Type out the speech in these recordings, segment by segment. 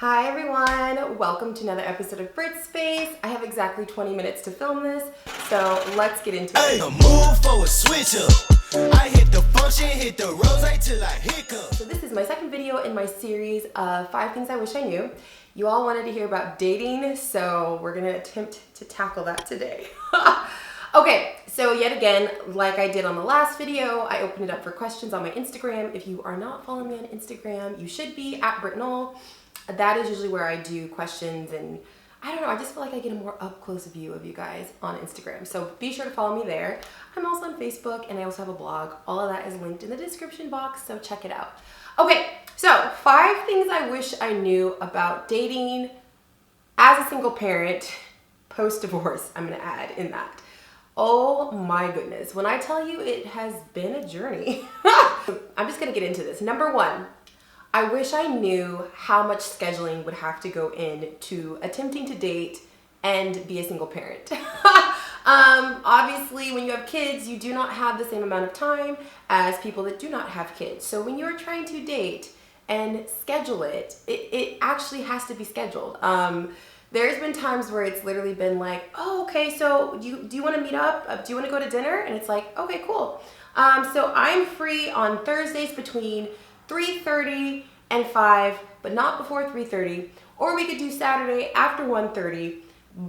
Hi everyone, welcome to another episode of Brit Space. I have exactly 20 minutes to film this, so let's get into it. Move for a switch up. I hit the function, hit the rose till I hiccup. So this is my second video in my series of 5 things I wish I knew. You all wanted to hear about dating, so we're gonna attempt to tackle that today. Okay, so yet again, like I did on the last video, I opened it up for questions on my Instagram. If you are not following me on Instagram, you should be at Britnell. That is usually where I do questions, and I don't know, I just feel like I get a more up close view of you guys on Instagram. So be sure to follow me there. I'm also on Facebook, and I also have a blog. All of that is linked in the description box, so check it out. Okay, so 5 things I wish I knew about dating as a single parent post-divorce. I'm gonna add in that. Oh my goodness, when I tell you it has been a journey. I'm just gonna get into this. Number 1. I wish I knew how much scheduling would have to go into attempting to date and be a single parent. Obviously, when you have kids, you do not have the same amount of time as people that do not have kids. So when you're trying to date and schedule it, it actually has to be scheduled. There's been times where it's literally been like, oh, okay, so do you want to meet up? Do you want to go to dinner? And it's like, okay, cool. So I'm free on Thursdays between 3:30 and 5, but not before 3:30. Or we could do Saturday after 1:30,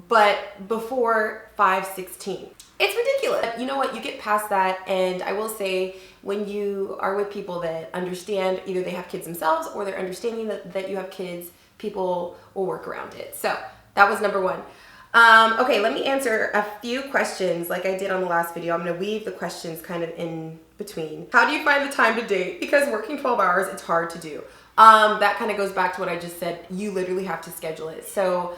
but before 5:16. It's ridiculous. You know what? You get past that, and I will say, when you are with people that understand, either they have kids themselves or they're understanding that you have kids, people will work around it. So that was number 1. Okay, let me answer a few questions like I did on the last video. I'm gonna weave the questions kind of in between. How do you find the time to date? Because working 12 hours, it's hard to do. That kind of goes back to what I just said. You literally have to schedule it. So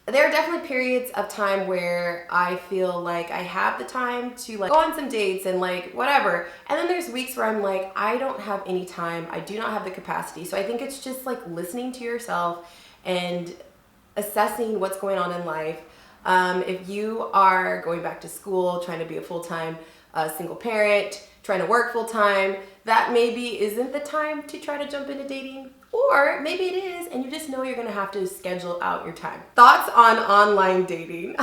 there are definitely periods of time where I feel like I have the time to like go on some dates and like whatever. And then there's weeks where I'm like, I don't have any time. I do not have the capacity. So I think it's just like listening to yourself and assessing what's going on in life. If you are going back to school, trying to be a full-time single parent, trying to work full-time, that maybe isn't the time to try to jump into dating. Or maybe it is, and you just know you're gonna have to schedule out your time. Thoughts on online dating?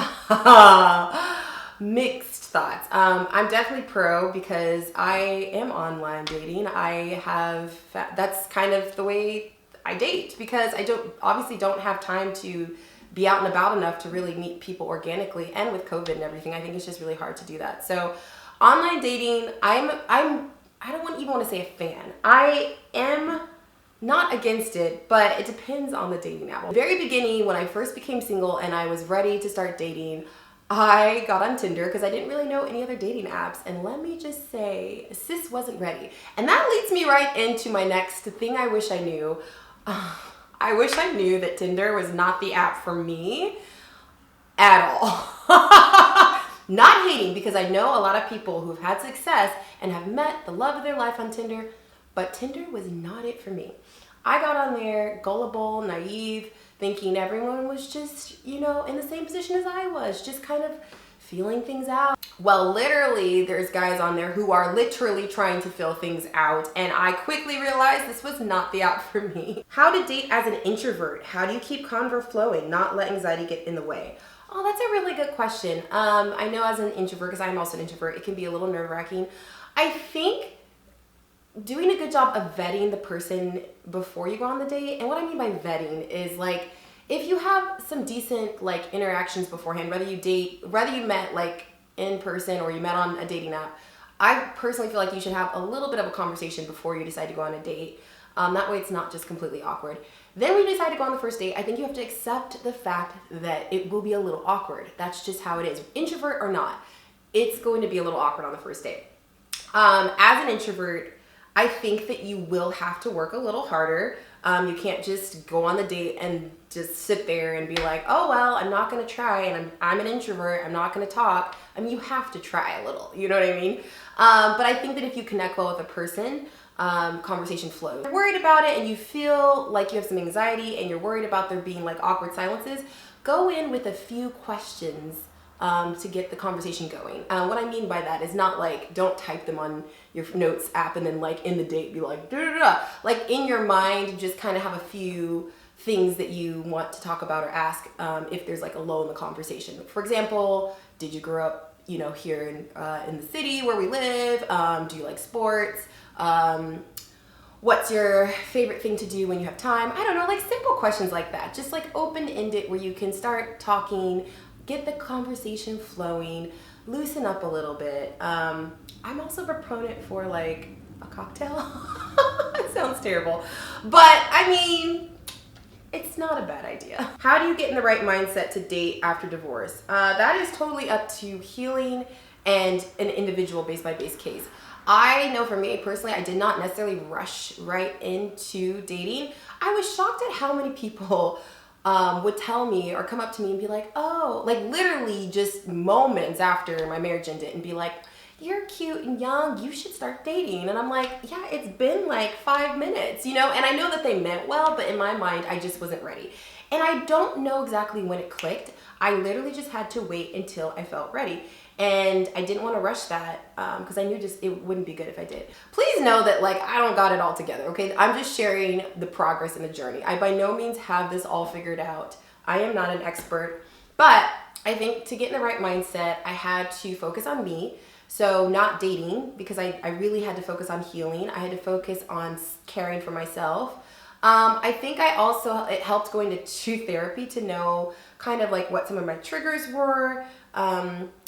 Mixed thoughts. I'm definitely pro because I am online dating. That's kind of the way I date because I obviously don't have time to be out and about enough to really meet people organically, and with COVID and everything, I think it's just really hard to do that. So online dating, I don't even want to say a fan. I am not against it, but it depends on the dating app. At the very beginning, when I first became single and I was ready to start dating, I got on Tinder because I didn't really know any other dating apps, and let me just say, sis wasn't ready. And that leads me right into my next thing I wish I knew. I wish I knew that Tinder was not the app for me at all. Not hating, because I know a lot of people who've had success and have met the love of their life on Tinder, but Tinder was not it for me. I got on there gullible, naive, thinking everyone was just, in the same position as I was, just kind of feeling things out. Well, literally, there's guys on there who are literally trying to feel things out, and I quickly realized this was not the app for me. How to date as an introvert? How do you keep convo flowing, not let anxiety get in the way? Oh, that's a really good question. I know as an introvert, because I'm also an introvert, it can be a little nerve-wracking. I think doing a good job of vetting the person before you go on the date, and what I mean by vetting is like, if you have some decent like interactions beforehand, whether you met like in person or you met on a dating app, I personally feel like you should have a little bit of a conversation before you decide to go on a date. That way it's not just completely awkward. Then when you decide to go on the first date, I think you have to accept the fact that it will be a little awkward. That's just how it is. Introvert or not, it's going to be a little awkward on the first date. As an introvert, I think that you will have to work a little harder. You can't just go on the date and just sit there and be like, oh, well, I'm not going to try, and I'm an introvert, I'm not going to talk. I mean, you have to try a little, you know what I mean? But I think that if you connect well with a person, conversation flows. If you're worried about it and you feel like you have some anxiety and you're worried about there being like awkward silences, go in with a few questions to get the conversation going. What I mean by that is not like, don't type them on your notes app and then like in the date be like, da da da. Like in your mind, just kind of have a few things that you want to talk about or ask if there's like a lull in the conversation. For example, did you grow up, here in the city where we live? Do you like sports? What's your favorite thing to do when you have time? I don't know, like simple questions like that. Just like open-ended where you can start talking, get the conversation flowing, loosen up a little bit. I'm also a proponent for like a cocktail. It sounds terrible, but I mean, it's not a bad idea. How do you get in the right mindset to date after divorce? That is totally up to healing and an individual base by base case. I know for me personally, I did not necessarily rush right into dating. I was shocked at how many people would tell me or come up to me and be like, oh, like literally just moments after my marriage ended and be like, you're cute and young, you should start dating. And I'm like, yeah, it's been like 5 minutes, and I know that they meant well, but in my mind, I just wasn't ready. And I don't know exactly when it clicked. I literally just had to wait until I felt ready. And I didn't want to rush that because I knew it wouldn't be good if I did. Please know that like I don't got it all together, okay? I'm just sharing the progress and the journey. I by no means have this all figured out. I am not an expert, but I think to get in the right mindset, I had to focus on me. So not dating, because I really had to focus on healing. I had to focus on caring for myself. I think it helped going to therapy to know kind of like what some of my triggers were,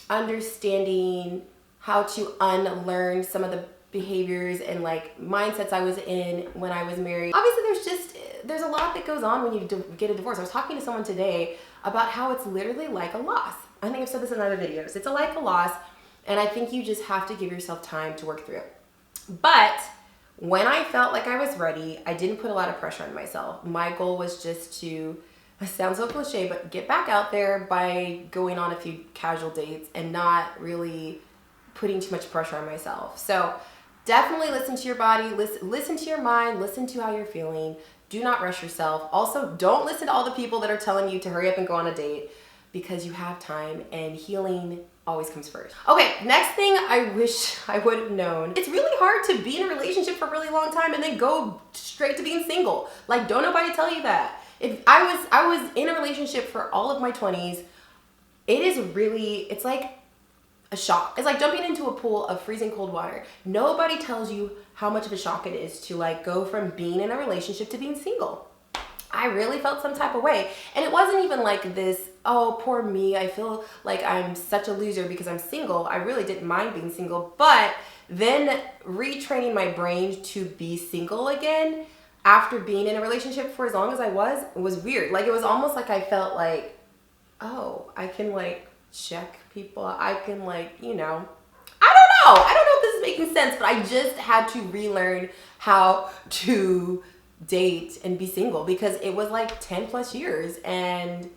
understanding how to unlearn some of the behaviors and like mindsets I was in when I was married. Obviously there's a lot that goes on when you get a divorce. I was talking to someone today about how it's literally like a loss. I think I've said this in other videos. It's like a loss, and I think you just have to give yourself time to work through it. But when I felt like I was ready, I didn't put a lot of pressure on myself. My goal was just to, it sounds so cliche, but get back out there by going on a few casual dates and not really putting too much pressure on myself. So definitely listen to your body, listen to your mind, listen to how you're feeling. Do not rush yourself. Also, don't listen to all the people that are telling you to hurry up and go on a date, because you have time and healing always comes first. Okay, next thing I wish I would have known. It's really hard to be in a relationship for a really long time and then go straight to being single. Like, don't nobody tell you that. If I was in a relationship for all of my 20s, it's like a shock. It's like jumping into a pool of freezing cold water. Nobody tells you how much of a shock it is to like go from being in a relationship to being single. I really felt some type of way. And it wasn't even like this, oh, poor me, I feel like I'm such a loser because I'm single. I really didn't mind being single. But then retraining my brain to be single again after being in a relationship for as long as I was weird. Like, it was almost like I felt like, oh, I can like check people. I can like, I don't know. I don't know if this is making sense, but I just had to relearn how to date and be single, because it was like 10 plus years, and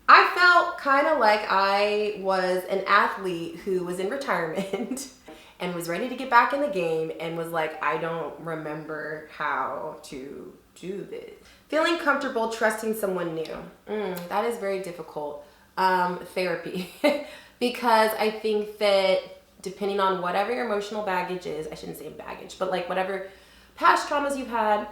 I felt kind of like I was an athlete who was in retirement and was ready to get back in the game and was like, I don't remember how to do this. Feeling comfortable trusting someone new. That is very difficult. Therapy. Because I think that depending on whatever your emotional baggage is, I shouldn't say baggage, but like whatever past traumas you've had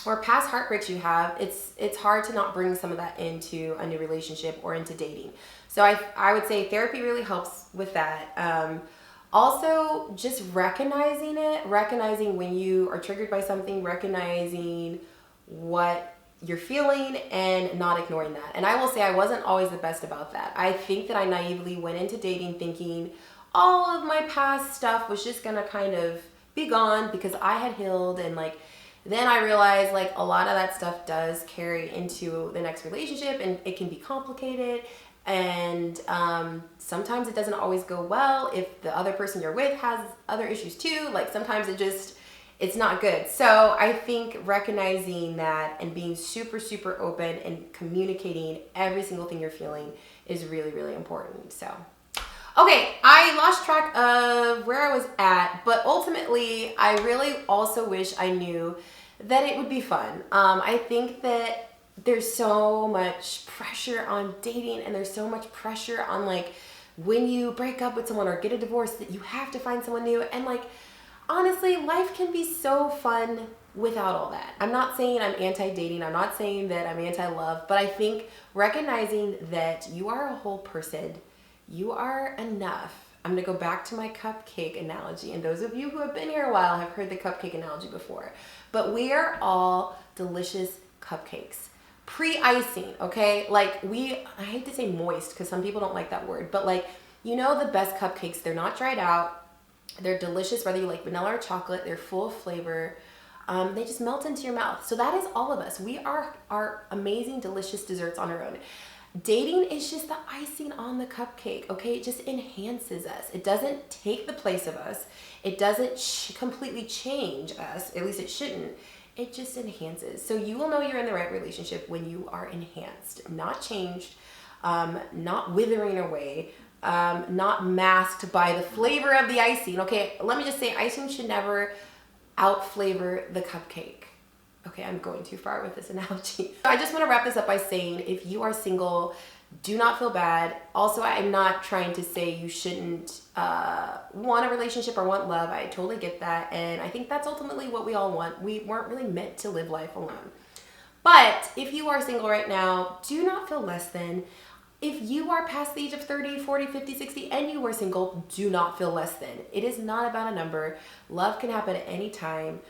or past heartbreaks you have, it's hard to not bring some of that into a new relationship or into dating. So I would say therapy really helps with that. Also, just recognizing when you are triggered by something, recognizing what you're feeling and not ignoring that. And I will say I wasn't always the best about that. I think that I naively went into dating thinking all of my past stuff was just gonna kind of be gone because I had healed, and like then I realized like a lot of that stuff does carry into the next relationship, and it can be complicated, and sometimes it doesn't always go well if the other person you're with has other issues too. Like sometimes it's not good. So I think recognizing that and being super, super open and communicating every single thing you're feeling is really, really important. So okay, I lost track of where I was at, but ultimately, I really also wish I knew that it would be fun. I think that there's so much pressure on dating, and there's so much pressure on like when you break up with someone or get a divorce that you have to find someone new. And like, honestly, life can be so fun without all that. I'm not saying I'm anti-dating. I'm not saying that I'm anti-love, but I think recognizing that you are a whole person, you are enough. I'm gonna go back to my cupcake analogy, and those of you who have been here a while have heard the cupcake analogy before. But we are all delicious cupcakes. Pre-icing, okay? Like I hate to say moist because some people don't like that word, but like, you know, the best cupcakes, they're not dried out. They're delicious, whether you like vanilla or chocolate, they're full of flavor. They just melt into your mouth. So that is all of us. We are our amazing, delicious desserts on our own. Dating is just the icing on the cupcake, okay? It just enhances us. It doesn't take the place of us. It doesn't completely change us. At least it shouldn't. It just enhances. So you will know you're in the right relationship when you are enhanced, not changed, not withering away, not masked by the flavor of the icing. Okay, let me just say, icing should never out-flavor the cupcake. Okay, I'm going too far with this analogy. I just want to wrap this up by saying, if you are single, do not feel bad. Also, I'm not trying to say you shouldn't want a relationship or want love. I totally get that. And I think that's ultimately what we all want. We weren't really meant to live life alone. But if you are single right now, do not feel less than. If you are past the age of 30, 40, 50, 60, and you are single, do not feel less than. It is not about a number. Love can happen at any time.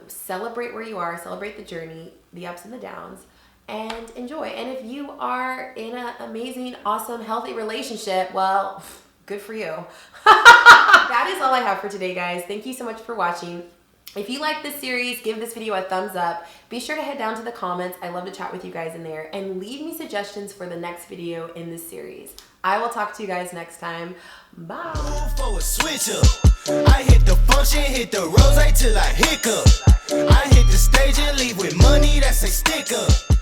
Celebrate where you are, celebrate the journey, the ups and the downs, and enjoy. And if you are in an amazing, awesome, healthy relationship, well, good for you. That is all I have for today, guys. Thank you so much for watching. If you like this series, give this video a thumbs up. Be sure to head down to the comments. I love to chat with you guys in there, and leave me suggestions for the next video in this series. I will talk to you guys next time. Bye. For a switch up. I hit the function, hit the rose till I hiccup. I hit the stage and leave with money that's a sticker.